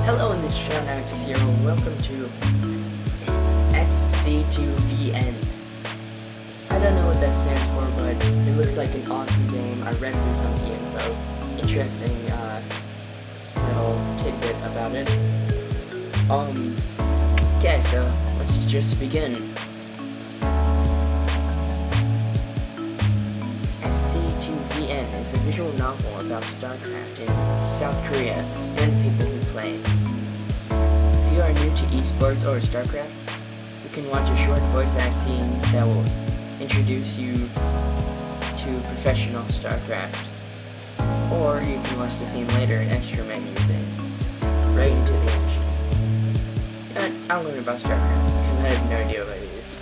Hello, in this is Sean960. Welcome to SC2VN. I don't know what that stands for, but it looks like an awesome game. I read through some of the info. Interesting little tidbit about it. Okay, so let's just begin. SC2VN is a visual novel about StarCraft in South Korea and the people who play it. If you are new to esports or StarCraft, you can watch a short voice act scene that will introduce you to professional StarCraft, or you can watch the scene later in extra menus and right into the action. I'll learn about StarCraft because I have no idea what it is.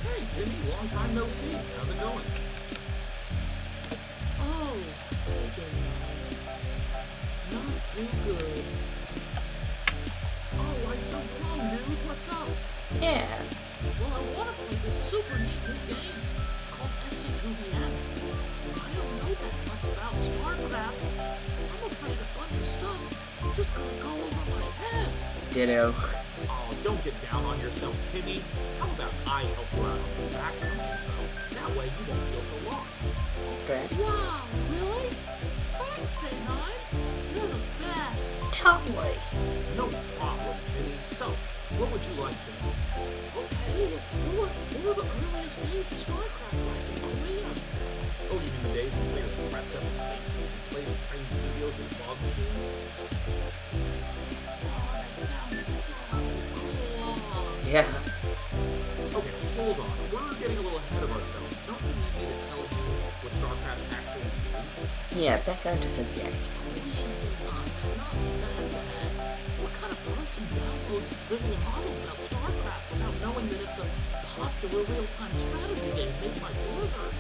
Hey Timmy, long time no see. How's it going? Oh, hey baby. Not too good. Oh, why so glum, dude? What's up? Yeah. Well, I want to play this super neat new game. It's called SC2VN. But I don't know that much about StarCraft. I'm afraid a bunch of stuff is just gonna go over my head. Ditto. Oh, don't get down on yourself, Timmy. How about I help you out on some background info? That way you won't feel so lost. Okay. Wow, really? Thanks, Day9. You're the best. Totally. No problem, Timmy. So, what would you like to know? Okay, what were the earliest days of StarCraft like in Korea? Oh, you mean the days when players dressed up in spacesuits and played in tiny studios with fog machines? Oh, that sounds so cool. Yeah. Okay, hold on. We're getting a little ahead of ourselves. Don't you need me to tell you what StarCraft actually is? Yeah, back onto subject. Please, Day9, not that bad. What kind of person downloads visual novels about StarCraft without knowing that it's a popular real-time strategy game made by Blizzard?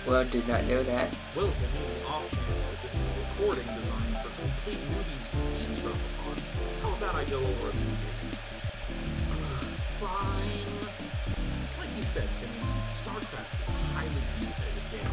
Well, did not know that. Well, Timmy, in the off chance that this is a recording designed for complete newbies to eavesdrop upon, how about I go over a few basics? Fine. Like you said, Timmy, StarCraft is a highly competitive game.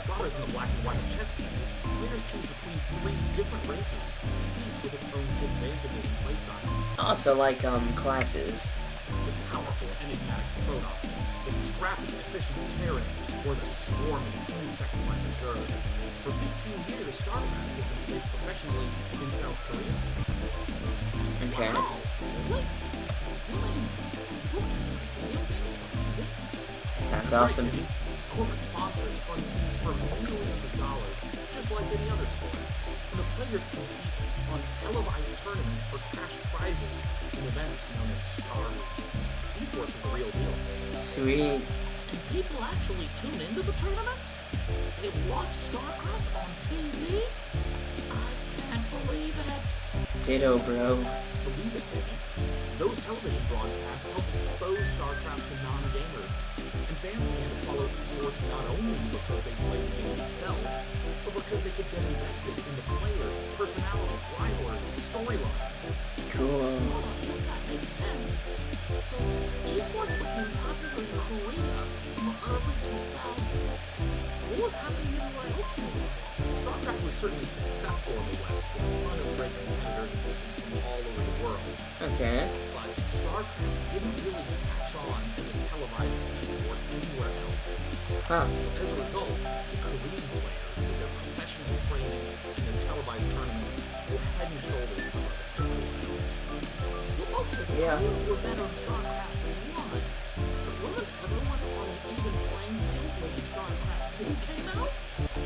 Rather than the black and white chess pieces, players choose between 3 different races, each with its own advantages and playstyles. Also, like, classes. The powerful enigmatic Protoss, the scrappy efficient Terran, or the swarming insect-like Zerg. For 15 years, StarCraft has been played professionally in South Korea. Okay. Wow, really? You mean people can play video games for a living? Sounds That's awesome. right, Timmy. Corporate sponsors fund teams for millions of dollars, just like any other sport. And the players compete on televised tournaments for cash prizes in events known as Star Leagues. Esports is the real deal. Sweet. And people actually tune into the tournaments? They watch StarCraft on TV? I can't believe it. Ditto, bro. Believe it, Timmy. Those television broadcasts help expose StarCraft to non-gamers. And fans began to follow esports not only because they played the game themselves, but because they could get invested in the players, personalities, rivalries, the storylines. Cool. Oh, I guess that makes sense. So, esports became popular in Korea in the early 2000s. What was happening everywhere else in the world? StarCraft was certainly successful in the West, with a ton of great competitors existing from all over the world. Okay. But StarCraft didn't really catch on as a televised esport anywhere else. Huh. So as a result, the Korean players, with their professional training and their televised tournaments, were head and shoulders above everyone else. Well, okay, the Koreans were better in StarCraft 1, but wasn't everyone on an even playing field when StarCraft 2 came out?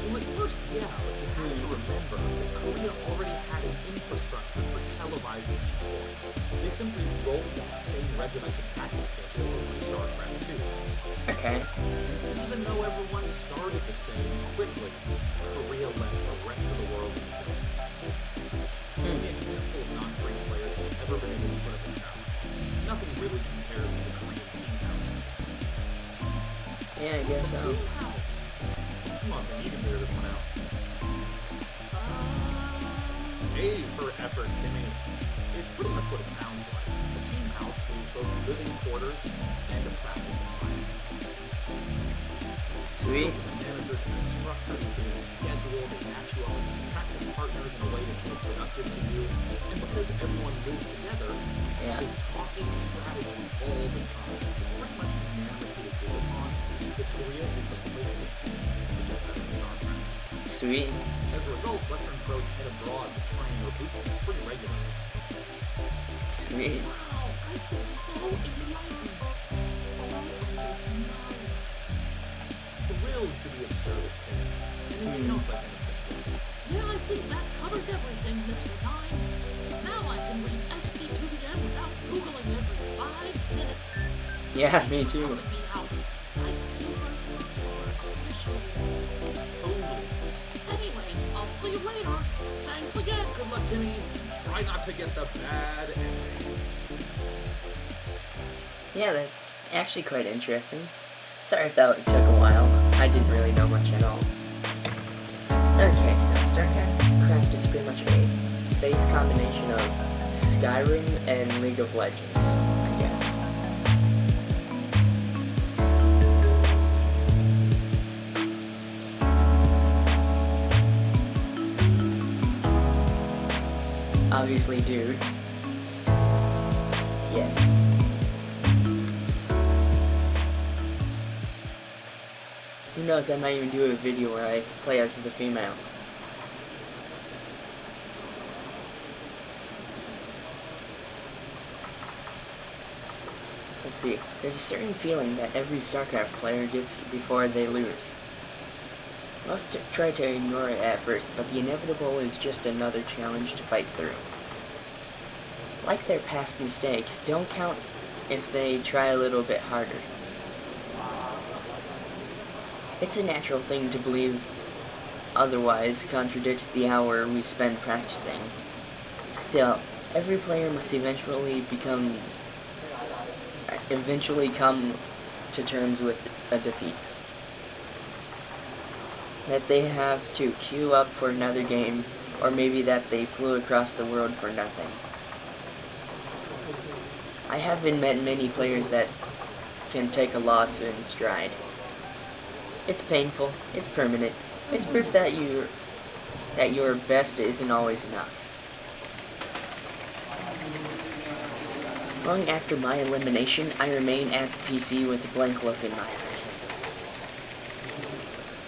Well, at first, yeah, but you have to remember that Korea already had an infrastructure for televised esports. They simply rolled that same regimented practice schedule over to StarCraft 2. Okay. And even though everyone started the same quickly, Korea left the rest of the world in the dust. Only a handful of non-Korean players have ever been able to put up a challenge. Nothing really compares to the Korean team house. Yeah, I guess so. Team house? Come on, Tim, you can figure this one out. A for effort, Timmy. It's pretty much what it sounds like. A team house is both living quarters and a practice environment. Sweet. Coaches and managers have structured a daily schedule. They match you up with practice partners in a way that's more productive to you. And because everyone lives together, Yeah. they're talking strategy all the time. It's pretty much unanimously agreed upon that Korea is the place to be to get better at StarCraft. Sweet. As a result, Western pros head abroad to train or boot camp pretty regularly. Sweet. Wow, I feel so enlightened. All of this knowledge. Thrilled to be of service to you. Anything else I can assist with? Yeah, I think that covers everything, Mr. Nine. Now I can read SC2VN without Googling every 5 minutes. Yeah, Thanks me for too. helping me out. I super duper appreciate it. Totally. Anyways, I'll see you later. Thanks again. Good luck, Timmy. Try not to get the bad ending. Yeah, that's actually quite interesting. Sorry if that took a while. I didn't really know much at all. Okay, so StarCraft is pretty much a space combination of Skyrim and League of Legends, I guess. Obviously, dude. Yes. Who knows, I might even do a video where I play as the female. Let's see, there's a certain feeling that every StarCraft player gets before they lose. Most try to ignore it at first, but the inevitable is just another challenge to fight through. Like their past mistakes, don't count if they try a little bit harder. It's a natural thing to believe, otherwise contradicts the hour we spend practicing. Still, every player must eventually come to terms with a defeat. That they have to queue up for another game, or maybe that they flew across the world for nothing. I haven't met many players that can take a loss in stride. It's painful, it's permanent, it's proof that your best isn't always enough. Long after my elimination, I remain at the PC with a blank look in my eye.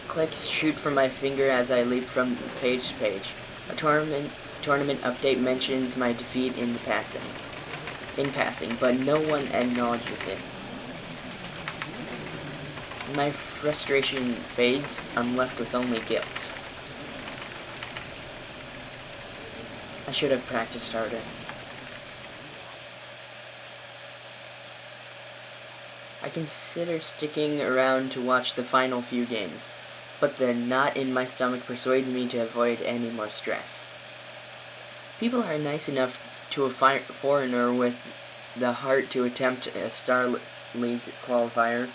Clicks shoot from my finger as I leap from page to page. A tournament update mentions my defeat in passing, but no one acknowledges it. My frustration fades, I'm left with only guilt. I should have practiced harder. I consider sticking around to watch the final few games, but the knot in my stomach persuades me to avoid any more stress. People are nice enough to a foreigner with the heart to attempt a Star League qualifier,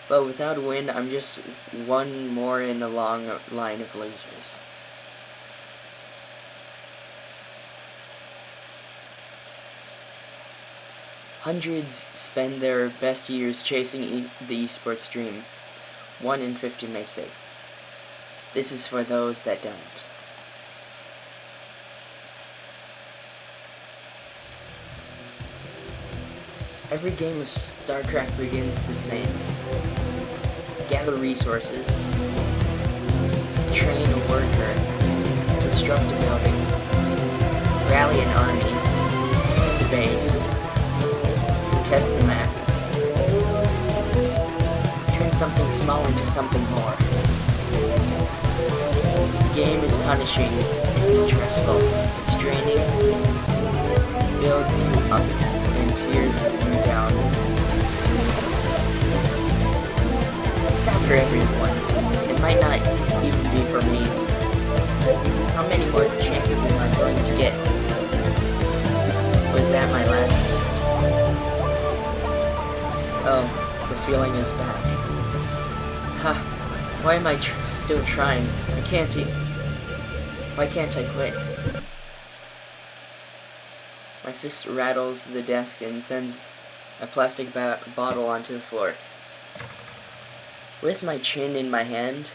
but without a win, I'm just one more in the long line of losers. Hundreds spend their best years chasing the esports dream. 1 in 50 makes it. This is for those that don't. Every game of StarCraft begins the same. Gather resources, train a worker, construct a building, rally an army, defend a base, contest the map, turn something small into something more. The game is punishing, it's stressful, it's draining, builds you up and tears you down. It's not for everyone. It might not even be for me. How many more chances am I going to get? Was that my last? Oh, the feeling is back. Ha! Why am I still trying? Why can't I quit? My fist rattles the desk and sends a plastic bottle onto the floor. With my chin in my hand,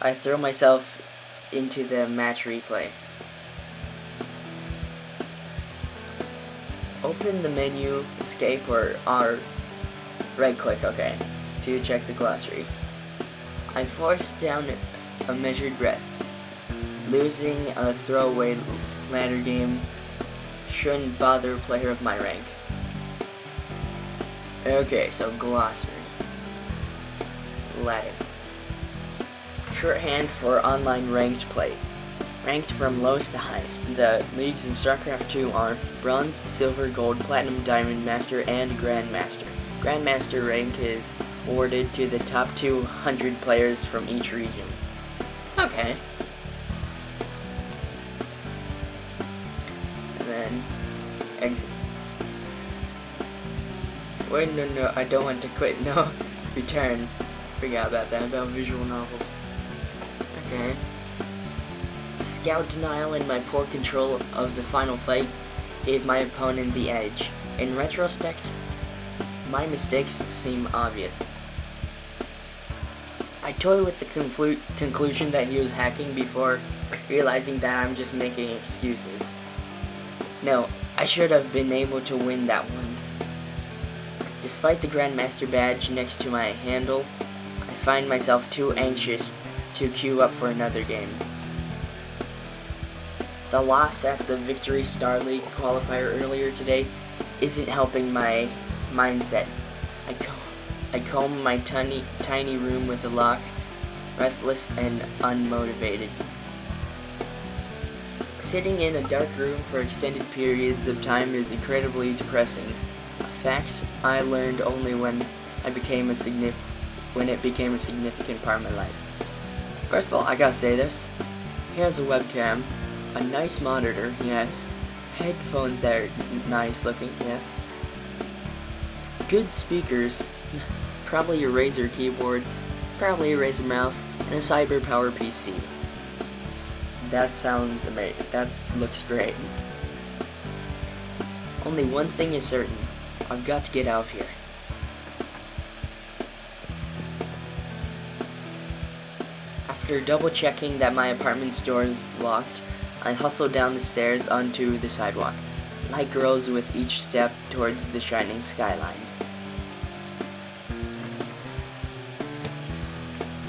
I throw myself into the match replay. Open the menu, escape, or R, right click, okay, to check the glossary. I forced down a measured breath. Losing a throwaway ladder game shouldn't bother a player of my rank. Okay, so glossary. Ladder. Shorthand for online ranked play. Ranked from lowest to highest. The leagues in StarCraft 2 are Bronze, Silver, Gold, Platinum, Diamond, Master, and Grandmaster. Grandmaster rank is awarded to the top 200 players from each region. Okay. And then exit. Wait, no, I don't want to quit. No, return. Forgot about that, about visual novels. Okay. Scout denial and my poor control of the final fight gave my opponent the edge. In retrospect, my mistakes seem obvious. I toy with the conclusion that he was hacking before realizing that I'm just making excuses. No, I should have been able to win that one. Despite the Grandmaster badge next to my handle, I find myself too anxious to queue up for another game. The loss at the Victory Star League qualifier earlier today isn't helping my mindset. I comb my tiny room with a lock, restless and unmotivated. Sitting in a dark room for extended periods of time is incredibly depressing. A fact I learned only when it became a significant part of my life. First of all, I gotta say this. Here's a webcam, a nice monitor, yes. Headphones that are nice looking, yes. Good speakers, probably a Razer keyboard, probably a Razer mouse, and a CyberPower PC. That sounds amazing. That looks great. Only one thing is certain. I've got to get out of here. After double checking that my apartment's door is locked, I hustle down the stairs onto the sidewalk. Light grows with each step towards the shining skyline.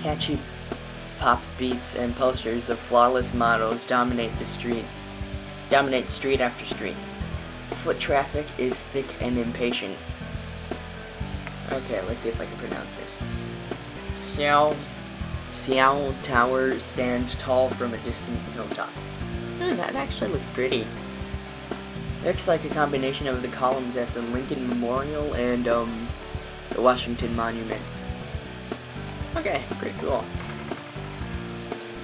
Catchy pop beats and posters of flawless models dominate street after street. Foot traffic is thick and impatient. Okay, let's see if I can pronounce this. Xiao Tower stands tall from a distant hilltop. That actually looks pretty. Looks like a combination of the columns at the Lincoln Memorial and the Washington Monument. Okay, pretty cool.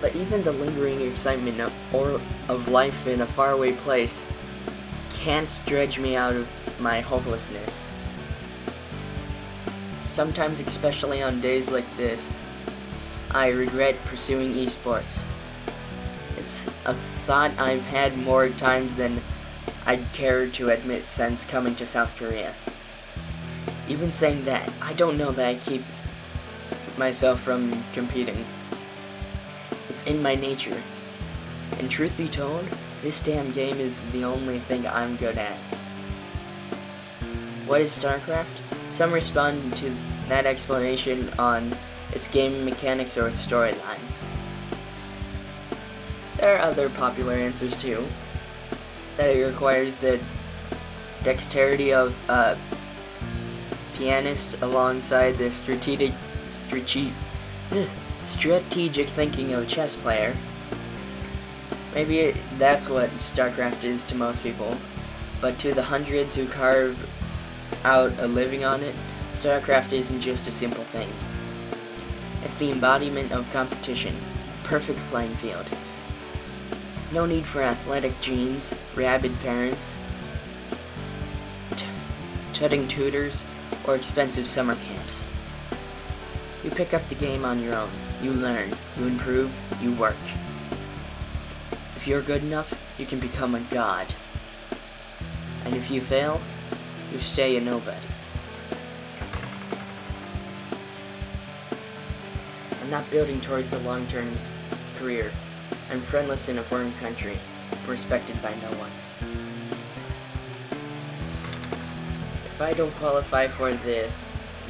But even the lingering excitement of life in a faraway place can't dredge me out of my hopelessness. Sometimes, especially on days like this, I regret pursuing esports. It's a thought I've had more times than I'd care to admit since coming to South Korea. Even saying that, I don't know that I keep myself from competing. It's in my nature. And truth be told, this damn game is the only thing I'm good at. What is StarCraft? Some respond to that explanation on its game mechanics or its storyline. There are other popular answers too. That it requires the dexterity of a pianist alongside the strategic thinking of a chess player. Maybe that's what StarCraft is to most people, but to the hundreds who carve out a living on it, StarCraft isn't just a simple thing. It's the embodiment of competition, a perfect playing field. No need for athletic genes, rabid parents, tutting tutors, or expensive summer camps. You pick up the game on your own. You learn, you improve, you work. If you're good enough, you can become a god. And if you fail, you stay a nobody. I'm not building towards a long-term career. I'm friendless in a foreign country, respected by no one. If I don't qualify for the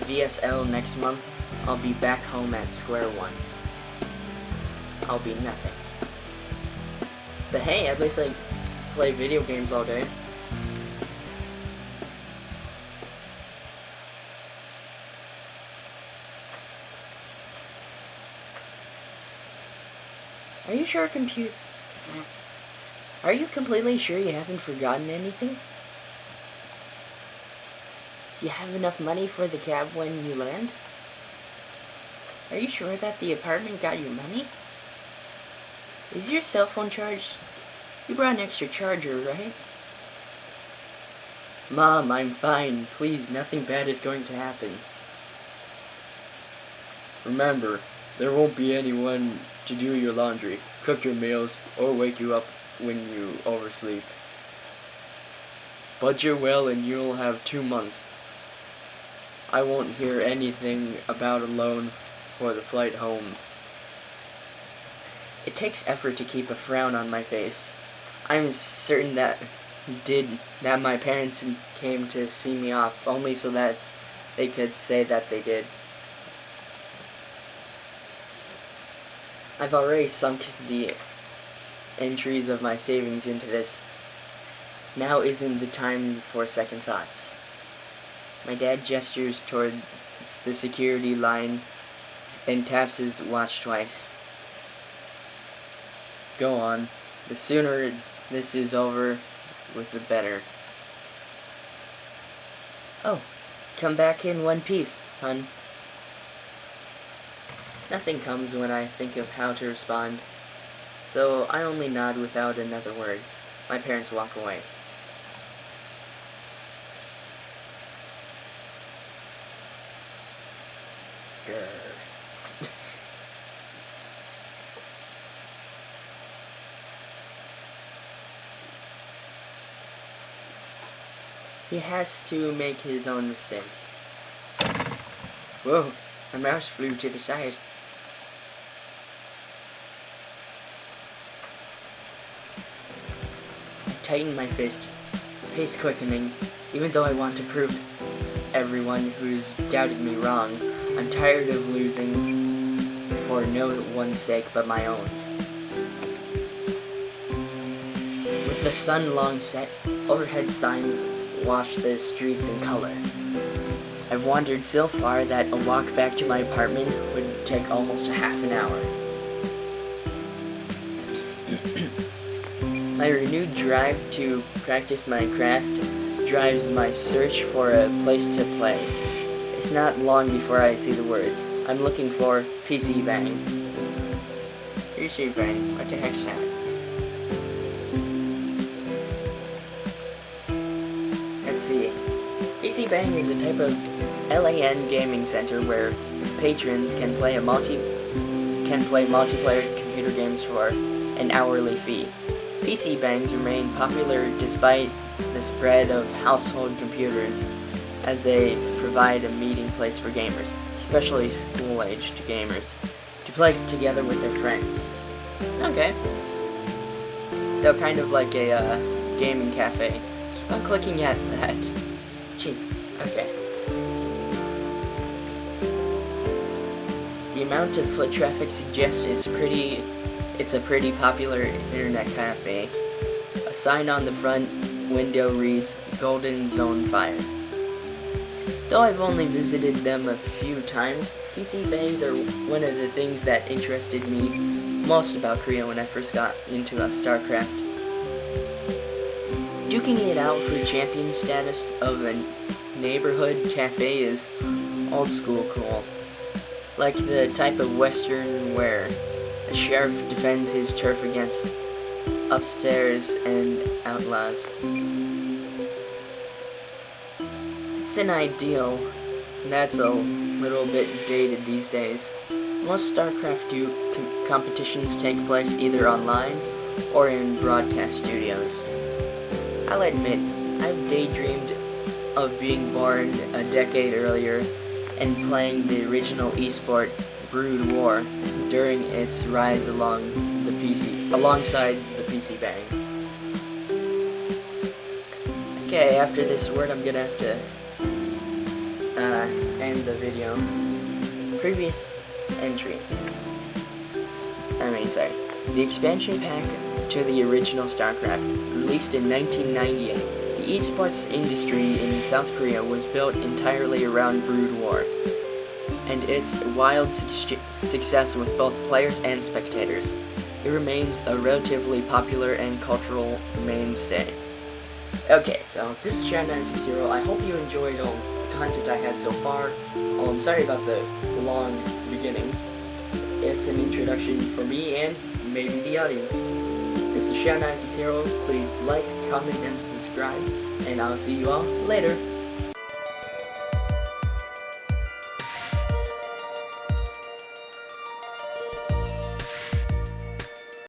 VSL next month, I'll be back home at square one. I'll be nothing. But hey, at least I play video games all day. Are you sure Are you completely sure you haven't forgotten anything? Do you have enough money for the cab when you land? Are you sure that the apartment got your money? Is your cell phone charged? You brought an extra charger, right? Mom, I'm fine. Please, nothing bad is going to happen. Remember, there won't be anyone to do your laundry, cook your meals, or wake you up when you oversleep. Budget well and you'll have 2 months. I won't hear anything about a loan for the flight home. It takes effort to keep a frown on my face. I'm certain that my parents came to see me off only so that they could say that they did. I've already sunk the entries of my savings into this. Now isn't the time for second thoughts. My dad gestures towards the security line and taps his watch twice. Go on. The sooner this is over with, the better. Oh, come back in one piece, hun. Nothing comes when I think of how to respond, so I only nod without another word. My parents walk away. Grr. He has to make his own mistakes. Whoa, my mouse flew to the side. I tighten my fist, pace quickening, even though I want to prove everyone who's doubted me wrong. I'm tired of losing for no one's sake but my own. With the sun long set, overhead signs wash the streets in color. I've wandered so far that a walk back to my apartment would take almost a half an hour. My renewed drive to practice my craft drives my search for a place to play. It's not long before I see the words. I'm looking for PC Bang. PC Bang, what the heck's that? Let's see. PC Bang is a type of LAN gaming center where patrons can play multiplayer computer games for an hourly fee. PC Bangs remain popular despite the spread of household computers, as they provide a meeting place for gamers, especially school-aged gamers, to play together with their friends. Okay. So kind of like a gaming cafe. Keep on clicking at that. Jeez. Okay. The amount of foot traffic suggests it's a pretty popular internet cafe. A sign on the front window reads Golden Zone Fire. Though I've only visited them a few times, PC Bangs are one of the things that interested me most about Korea when I first got into StarCraft. Duking it out for champion status of a neighborhood cafe is old school cool. Like the type of western where the sheriff defends his turf against upstairs and outlaws. It's an ideal that's a little bit dated these days. Most StarCraft Duke competitions take place either online or in broadcast studios. I'll admit, I've daydreamed of being born a decade earlier and playing the original esport Brood War during its rise alongside the PC bang. Okay, after this word, I'm gonna have to end the video. Previous entry. The expansion pack to the original StarCraft, released in 1998. The esports industry in South Korea was built entirely around Brood War, and its wild success with both players and spectators. It remains a relatively popular and cultural mainstay. Okay, so this is Chad960. I hope you enjoyed all the content I had so far. I'm sorry about the long beginning. It's an introduction for me and maybe the audience. This is Chad960. Please like, comment, and subscribe, and I'll see you all later.